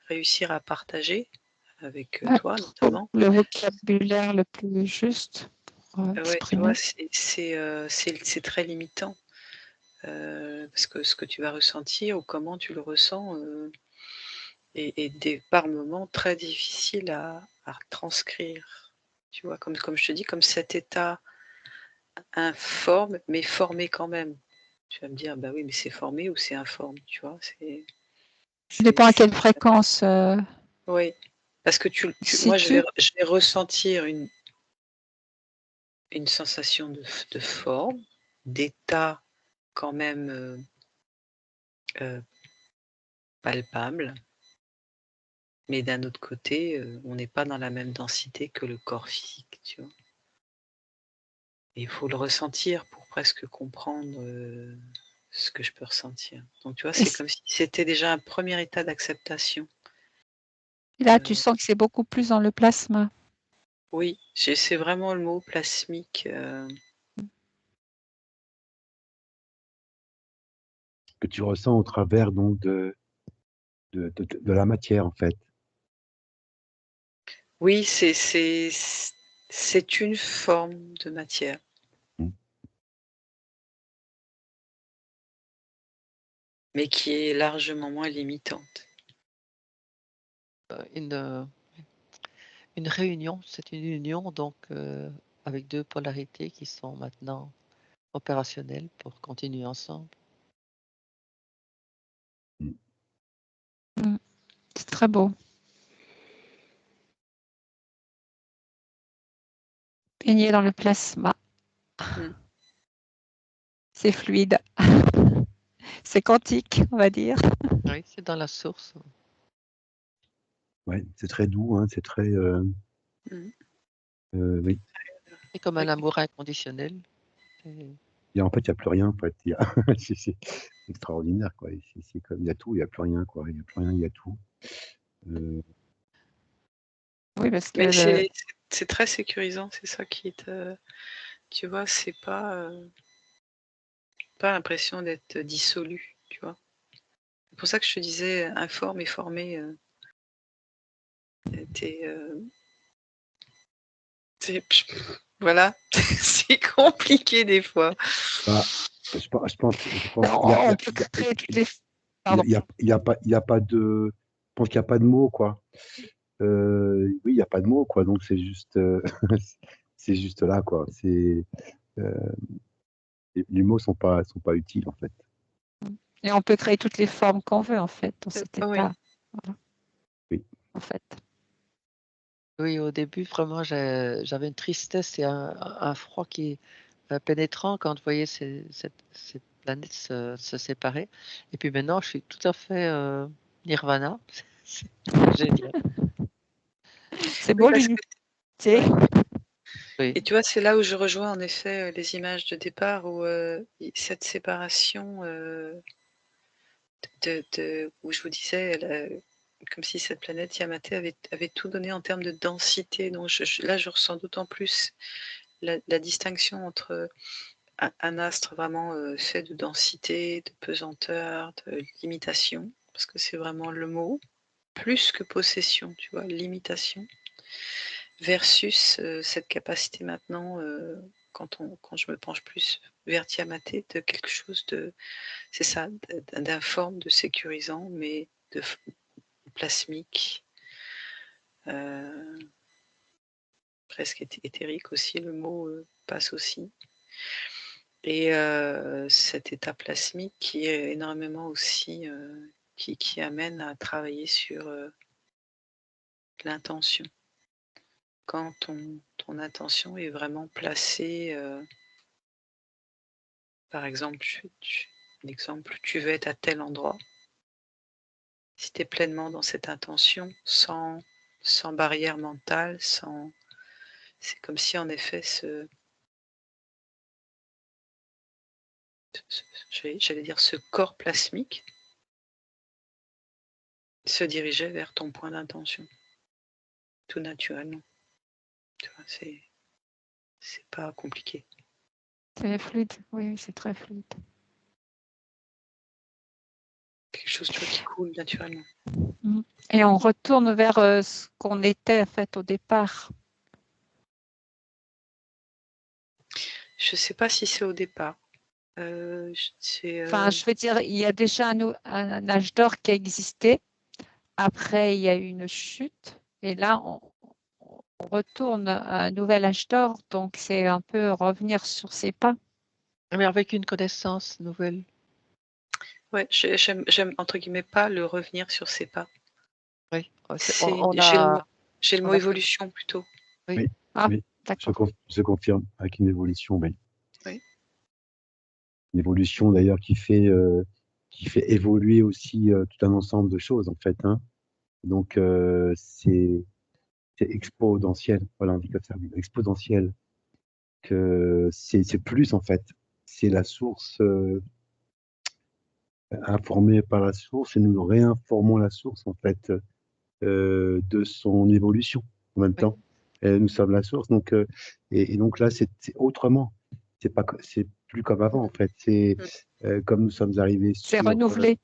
réussir à partager avec toi notamment.
Le vocabulaire le plus juste pour
Ouais, tu vois,
exprimer.
c'est très limitant. Parce que ce que tu vas ressentir ou comment tu le ressens est par moments très difficile à transcrire. Tu vois, comme je te dis, comme cet état informe, mais formé quand même. Tu vas me dire, bah oui, mais c'est formé ou c'est informe, tu vois.
Ça dépend à quelle fréquence.
Oui, parce que
Si
moi, je vais
tu
ressentir une sensation de forme, d'état quand même palpable. Mais d'un autre côté, on n'est pas dans la même densité que le corps physique, tu vois? Et il faut le ressentir pour presque comprendre, ce que je peux ressentir. Donc tu vois,
et
c'est comme si c'était déjà un premier état d'acceptation.
là, tu sens que c'est beaucoup plus dans le plasma.
Oui, c'est vraiment le mot plasmique,
Que tu ressens au travers donc de la matière, en fait.
oui, c'est une forme de matière,
Mm.
mais qui est largement moins limitante.
Une réunion, c'est une union donc avec deux polarités qui sont maintenant opérationnelles pour continuer ensemble.
C'est très beau. Baigné dans le plasma.
Mm.
C'est fluide. C'est quantique, on va dire.
Oui, c'est dans la source.
Ouais, c'est très doux, hein, c'est très.
Mm.
Oui.
C'est comme
Oui.
un amour inconditionnel. Et
Et en fait, il n'y a plus rien, en fait. C'est extraordinaire, quoi. C'est comme, il y a tout, il n'y a plus rien, quoi. Il n'y a plus rien, il y a tout. Euh,
Oui, parce que
Mais c'est très sécurisant, c'est ça qui te... Tu vois, c'est pas l'impression d'être dissolu, tu vois. C'est pour ça que je te disais, informe et formé, voilà, c'est compliqué des fois.
Bah, je pense qu'il
on peut créer toutes les... Pardon.
y a pas de, je pense qu'il n'y a pas de mots, quoi. Oui, il n'y a pas de mots, quoi. Donc c'est juste, c'est juste là, quoi. Euh, les mots sont pas utiles, en fait.
Et on peut créer toutes les formes qu'on veut, en fait, dans cet
Oui.
état. Voilà.
Oui.
En fait.
Oui, au début, vraiment, j'avais une tristesse et un froid qui est pénétrant quand je voyais ces planètes se séparer. Et puis maintenant, je suis tout à fait nirvana. C'est génial.
C'est
Oui,
beau
parce que-
l'unité.
ouais.
Oui.
Et tu vois, c'est là où je rejoins en effet les images de départ où cette séparation où je vous disais, comme si cette planète Yamate avait tout donné en termes de densité. Donc là, je ressens d'autant plus la distinction entre un astre vraiment fait de densité, de pesanteur, de limitation, parce que c'est vraiment le mot, plus que possession, tu vois, limitation, versus cette capacité maintenant, quand je me penche plus vers Tiamate, de quelque chose de, c'est ça, d'informe, de sécurisant, mais de plasmique, presque éthérique aussi, le mot passe aussi. Et cet état plasmique qui est énormément aussi, qui amène à travailler sur l'intention. Quand ton intention est vraiment placée, par exemple, tu veux être à tel endroit. Si tu es pleinement dans cette intention, sans barrière mentale, c'est comme si en effet j'allais dire ce corps plasmique se dirigeait vers ton point d'intention, tout naturellement. Tu vois, c'est pas compliqué.
C'est fluide. Oui, c'est très fluide.
Quelque chose, tu vois, qui coule naturellement.
Et on retourne vers ce qu'on était en fait au départ.
Je sais pas si c'est au départ.
Enfin, je veux dire, il y a déjà un âge d'or qui a existé. Après, il y a eu une chute. Et là, on retourne à un nouvel âge d'or. Donc, c'est un peu revenir sur ses pas.
Mais avec une connaissance nouvelle.
Ouais, j'aime entre guillemets pas le revenir sur ses pas.
Oui.
J'ai le mot évolution plutôt.
Oui.
Oui,
Ah,
oui,
d'accord.
je confirme, avec une évolution, oui.
Oui.
Une évolution d'ailleurs qui fait évoluer aussi tout un ensemble de choses, en fait, hein. Donc, c'est exponentiel, voilà, on dit comme ça, oui, exponentiel, que c'est plus, en fait. C'est la source informée par la source et nous réinformons la source, en fait, de son évolution en même
Oui.
temps. Et nous sommes la source, donc, et donc là, c'est autrement. C'est plus comme avant, en fait. C'est comme nous sommes arrivés
C'est
sur
renouvelé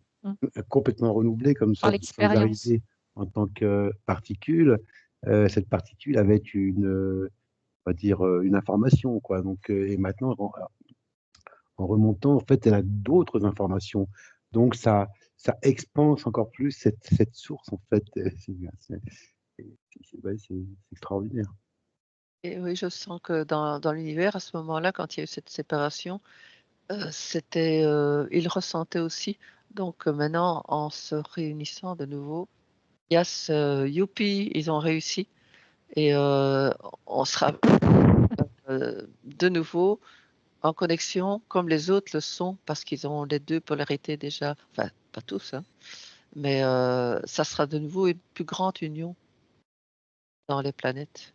complètement renouvelé, comme nous
par
sommes
l'expérience.
arrivés en tant que particule. Cette particule avait on va dire, une information, quoi. Donc, et maintenant, en remontant, en fait, elle a d'autres informations. Donc, ça expanse encore plus cette source, en fait. Ouais, c'est extraordinaire.
Et oui, je sens que dans l'univers, à ce moment-là, quand il y a eu cette séparation, il ressentait aussi. Donc maintenant, en se réunissant de nouveau, il y a ce youpi, ils ont réussi. Et on sera de nouveau en connexion comme les autres le sont, parce qu'ils ont les deux polarités déjà. Enfin, pas tous, hein, mais ça sera de nouveau une plus grande union dans les planètes.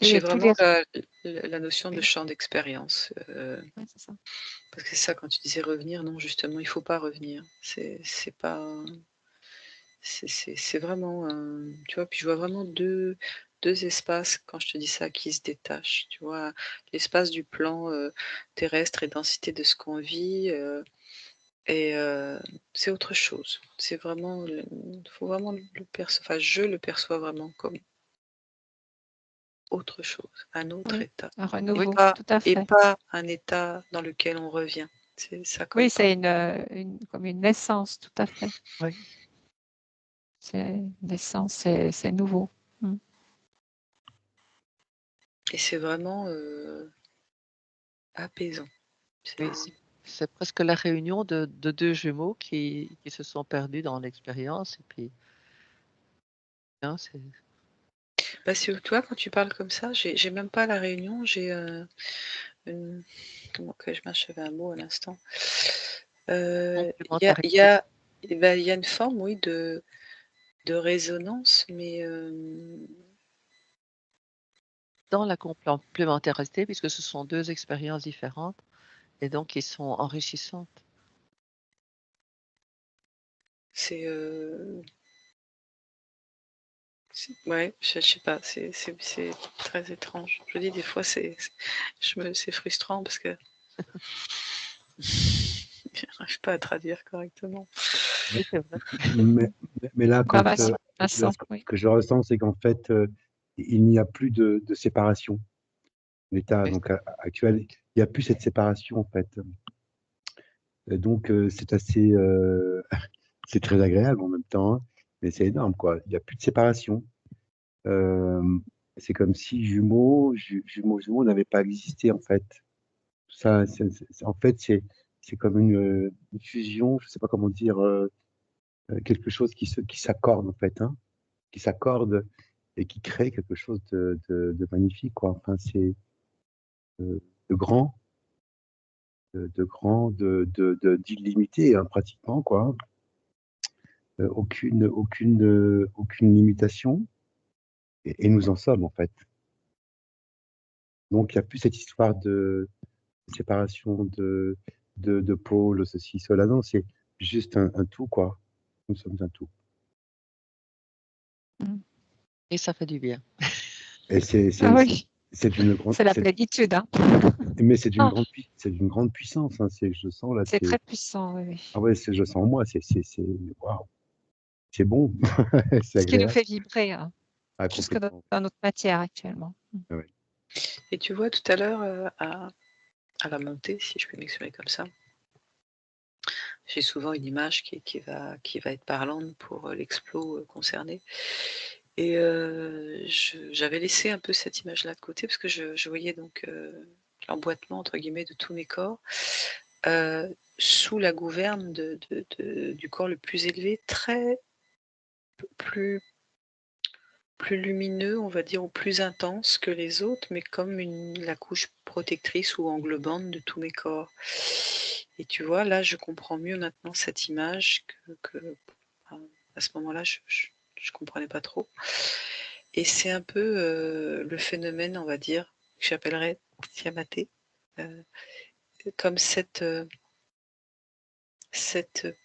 J'ai
tous les...
vraiment la notion de
Oui,
champ d'expérience.
ouais, c'est ça.
Parce que c'est ça, quand tu disais revenir, non, justement, il faut pas revenir. C'est pas. C'est vraiment. Tu vois, puis je vois vraiment deux espaces, quand je te dis ça, qui se détachent. Tu vois, l'espace du plan terrestre et densité de ce qu'on vit. Et c'est autre chose. C'est vraiment. Il faut vraiment le percevoir. Enfin, je le perçois vraiment comme autre chose, un autre
Oui,
état.
un
Oui,
renouveau,
Pas,
tout à
et
fait.
pas un état dans lequel on revient. Ça colle
Oui,
pas.
c'est comme une naissance, tout à fait.
oui.
C'est une naissance, c'est nouveau. Mm.
Et c'est vraiment apaisant.
Oui, c'est presque la réunion de deux jumeaux qui se sont perdus dans l'expérience. Et puis, hein,
Bah, toi, quand tu parles comme ça, j'ai même pas la réunion, j'ai comment que je m'achève un mot à l'instant. Il y a, il y
complémentarité.
a, il y a une forme, oui, de résonance, mais
Dans la complémentarité, puisque ce sont deux expériences différentes et donc qui sont enrichissantes.
c'est ouais, je sais pas, c'est très étrange. Je dis des fois, c'est frustrant parce que j'arrive pas à traduire correctement.
Oui, c'est vrai.
Mais là,
Bah,
là,
Vincent,
ce
oui.
que je ressens, c'est qu'en fait, il n'y a plus de séparation. L'état
Oui,
donc actuel, il n'y a plus cette séparation en fait. Et donc c'est assez, c'est très agréable en même temps, hein, mais c'est énorme quoi. Il n'y a plus de séparation. Euh, c'est comme si jumeaux n'avaient pas existé en fait. Ça, en fait, c'est comme une fusion, je sais pas comment dire, quelque chose qui s'accorde en fait, hein, qui s'accorde et qui crée quelque chose de magnifique quoi. Enfin, c'est de grand, d'illimité hein, pratiquement quoi. Aucune limitation et nous en sommes en fait. Donc il n'y a plus cette histoire de séparation de pôles, ceci, cela. Non, c'est juste un tout, quoi. Nous sommes un tout.
Mm.
et ça fait du bien.
Et
Ah oui,
c'est d'une grande,
c'est la plénitude, hein.
mais
Ah,
c'est d'une grande puissance. Hein. Je sens là,
c'est très puissant, oui, oui.
ah ouais, je sens en moi, waouh, c'est bon, c'est
Ce qui nous
agréable.
fait vibrer, hein,
Ah,
plus que
complètement.
dans notre matière actuellement. Mm.
Ah ouais.
Et tu vois, tout à l'heure, à la montée, si je peux m'exprimer comme ça, j'ai souvent une image qui va être parlante pour l'explo concerné. Et j'avais laissé un peu cette image-là de côté parce que je voyais donc l'emboîtement entre guillemets de tous mes corps sous la gouverne du corps le plus élevé, très plus lumineux, on va dire, ou plus intense que les autres, mais comme la couche protectrice ou englobante de tous mes corps. Et tu vois, là, je comprends mieux maintenant cette image à ce moment-là, je comprenais pas trop. Et c'est un peu le phénomène, on va dire, que j'appellerais Tiamaté, comme cette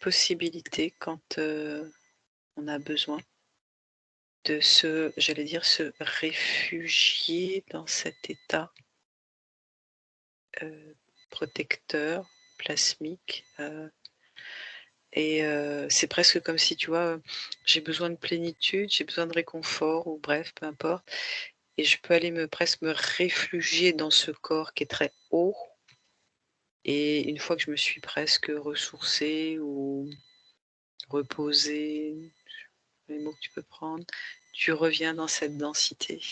possibilité quand on a besoin de j'allais dire, se réfugier dans cet état protecteur, plasmique. Et c'est presque comme si, tu vois, j'ai besoin de plénitude, j'ai besoin de réconfort, ou bref, peu importe. Et je peux aller presque me réfugier dans ce corps qui est très haut. Et une fois que je me suis presque ressourcée ou reposée, les mots que tu peux prendre, tu reviens dans cette densité.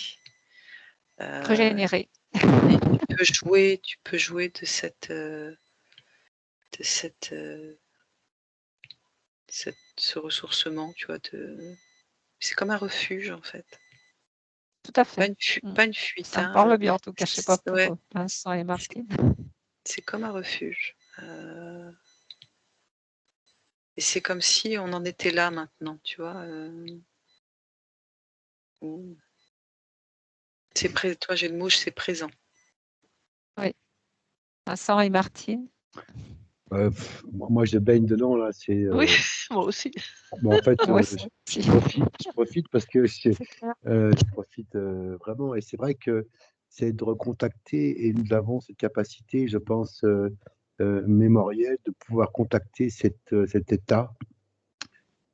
Régénérer.
Et tu peux jouer de ce ressourcement, tu vois. C'est comme un refuge en fait.
Tout à fait. Mm.
Pas une fuite,
Ça me
hein.
parle bien, en tout cas, je sais pas
Ouais,
pour Vincent et Martine.
c'est comme un refuge. Et c'est comme si on en était là maintenant, tu vois. Toi, j'ai le mot, c'est présent.
Oui. Vincent et Martine.
Moi, je baigne dedans, là.
Oui, moi aussi.
Bon, en fait,
Moi aussi.
je profite parce que
C'est clair.
je profite vraiment. Et c'est vrai que c'est de recontacter, et nous avons cette capacité, je pense, mémorielle, de pouvoir contacter cet état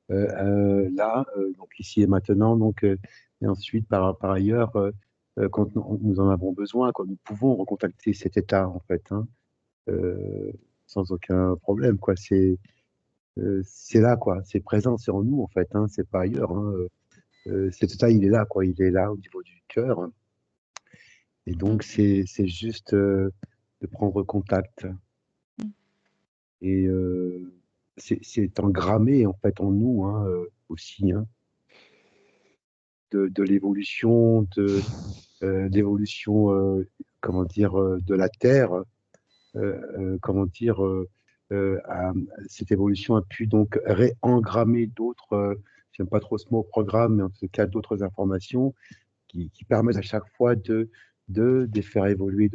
là, donc ici et maintenant. Donc, et ensuite, par ailleurs, quand nous en avons besoin, quand nous pouvons recontacter cet état, en fait, hein, sans aucun problème, quoi. C'est là, quoi. C'est présent, c'est en nous, en fait, hein. C'est pas ailleurs, hein. Cet état, il est là, quoi. Il est là au niveau du cœur, hein. Et donc, c'est juste de prendre contact. Et c'est engrammé, en fait, en nous, hein, aussi, hein, de l'évolution, comment dire, de la Terre, comment dire, cette évolution a pu donc réengrammer d'autres, j'aime pas trop ce mot programme, mais en tout cas d'autres informations qui permettent à chaque fois de les faire évoluer,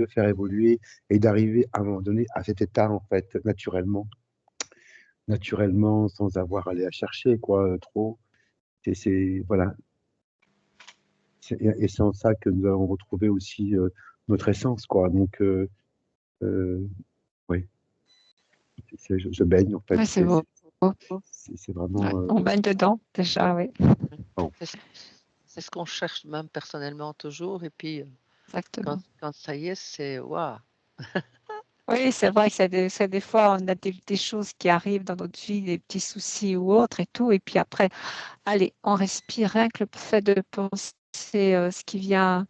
et d'arriver à un moment donné à cet état, en fait, naturellement, sans avoir à aller la chercher, quoi, trop. Voilà. Et c'est en ça que nous allons retrouver aussi notre essence, quoi. Donc, oui, je baigne, en fait.
Ouais, c'est beau.
C'est vraiment.
Ouais, on baigne dedans, déjà, oui.
Bon.
C'est ce qu'on cherche même personnellement toujours. Et puis,
Exactement.
quand ça y est, c'est waouh.
Oui, c'est vrai que c'est des fois, on a des choses qui arrivent dans notre vie, des petits soucis ou autres et tout. Et puis après, allez, on respire rien que le fait de penser ce qui vient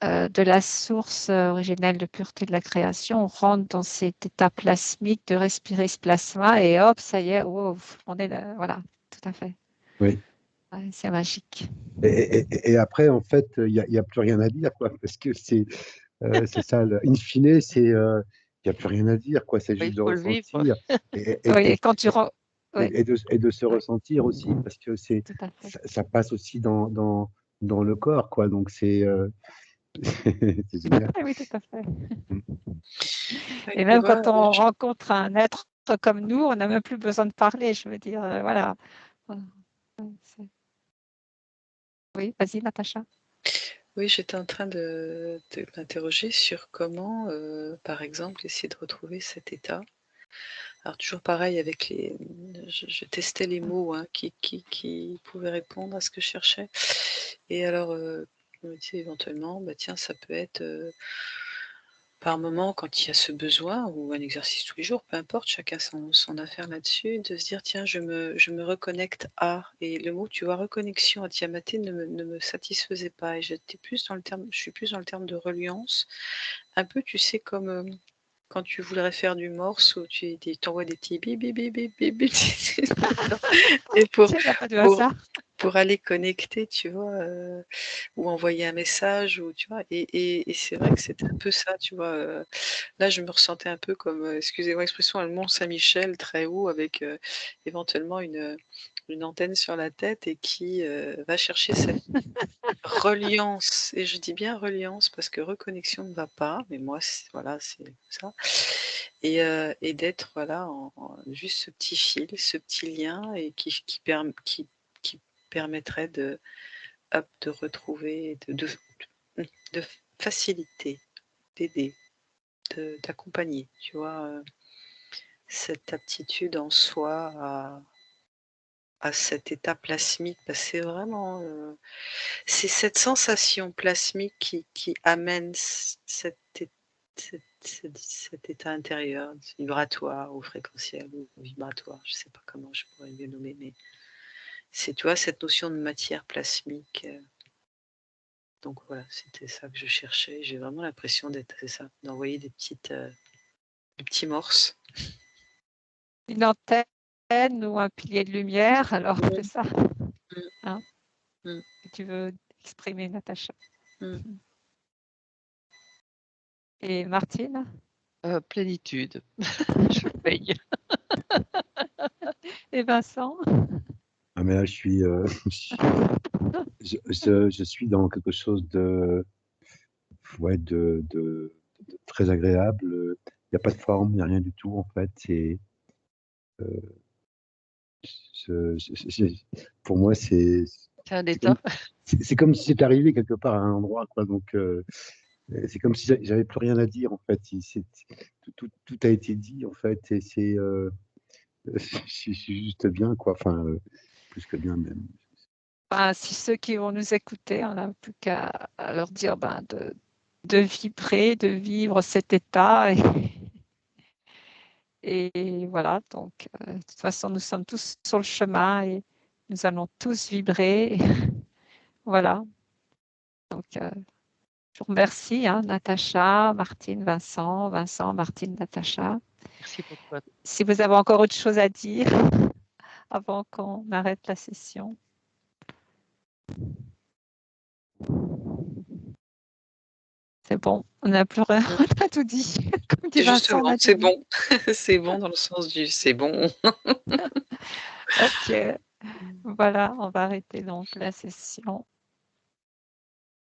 de la source originelle de pureté de la création. On rentre dans cet état plasmique de respirer ce plasma et hop, ça y est, wow, on est là. Voilà, tout à fait.
Oui.
Ouais, c'est magique.
Et après, en fait, il n'y a plus rien à dire, quoi, parce que c'est ça, in fine, il n'y a plus rien à dire, quoi, c'est
Il
juste de
faut le vivre.
ressentir et,
Oui,
et,
et quand tu rentres. Oui,
et de se ressentir aussi, parce que
tout à fait.
ça passe aussi dans le corps, quoi, donc c'est c'est génial.
Oui, tout à fait.
Ouais,
Et
tu
même
vois,
quand on rencontre un être comme nous, on n'a même plus besoin de parler, je veux dire, voilà. Voilà. Ouais, oui, vas-y, Natacha.
oui, j'étais en train de m'interroger sur comment, par exemple, essayer de retrouver cet état. Alors toujours pareil avec je testais les mots, hein, qui pouvaient répondre à ce que je cherchais. Et alors, je me disais éventuellement, bah tiens, ça peut être par moment quand il y a ce besoin ou un exercice tous les jours, peu importe, chacun son affaire là-dessus, de se dire tiens, je me reconnecte à. Et le mot, tu vois, reconnexion à Tiamaté ne me satisfaisait pas. Et je suis plus dans le terme de reliance. Un peu, tu sais, comme quand tu voudrais faire du morse où tu t'envoies des petits bip bip bip bip bip bip et
Tiens, il n'y a pas de
pour
hasard.
pour aller connecter, tu vois, ou envoyer un message ou tu vois? Et c'est vrai que c'était un peu ça, tu vois, là, je me ressentais un peu comme, excusez-moi l'expression, un mont Saint-Michel très haut avec, éventuellement une antenne sur la tête et qui, va chercher cette reliance. Et je dis bien reliance parce que reconnexion ne va pas, mais moi, voilà, c'est ça. Et d'être, voilà, juste ce petit fil, ce petit lien et qui permettrait de retrouver, de faciliter, d'aider, d'accompagner, tu vois, cette aptitude en soi à cet état plasmique. Parce que c'est vraiment, c'est cette sensation plasmique qui amène cet état intérieur vibratoire ou fréquentiel ou vibratoire, je ne sais pas comment je pourrais le nommer, mais c'est, tu vois, cette notion de matière plasmique. Donc voilà, c'était ça que je cherchais. J'ai vraiment l'impression c'est ça, d'envoyer des petits morses.
Une antenne ou un pilier de lumière, alors c'est ça,
Mmh.
hein,
Mmh.
que tu veux exprimer, Natacha.
Mmh.
Et Martine?
Plénitude. Je paye.
Et Vincent?
Ah, mais là, je suis dans quelque chose ouais, de très agréable. Il n'y a pas de forme, il n'y a rien du tout, en fait. Pour moi,
C'est un
c'est comme,
état.
c'est comme si c'était arrivé quelque part à un endroit, quoi. Donc, c'est comme si j'avais plus rien à dire, en fait. Tout a été dit, en fait, et je suis juste bien, quoi. Enfin, plus que bien, même.
Ben, si ceux qui vont nous écouter, on n'a plus qu'à leur dire de vibrer, de vivre cet état. Et voilà, donc de toute façon, nous sommes tous sur le chemin et nous allons tous vibrer. Voilà, donc je vous remercie, hein, Natacha, Martine, Vincent, Vincent, Martine, Natacha.
Merci pour toi.
Si vous avez encore autre chose à dire avant qu'on arrête la session. C'est bon, on n'a plus rien, on a tout dit. Comme dit
C'est
Vincent, on
justement,
a tout
c'est
dit.
bon. C'est bon dans le sens du c'est bon.
Ok, voilà, on va arrêter donc la session.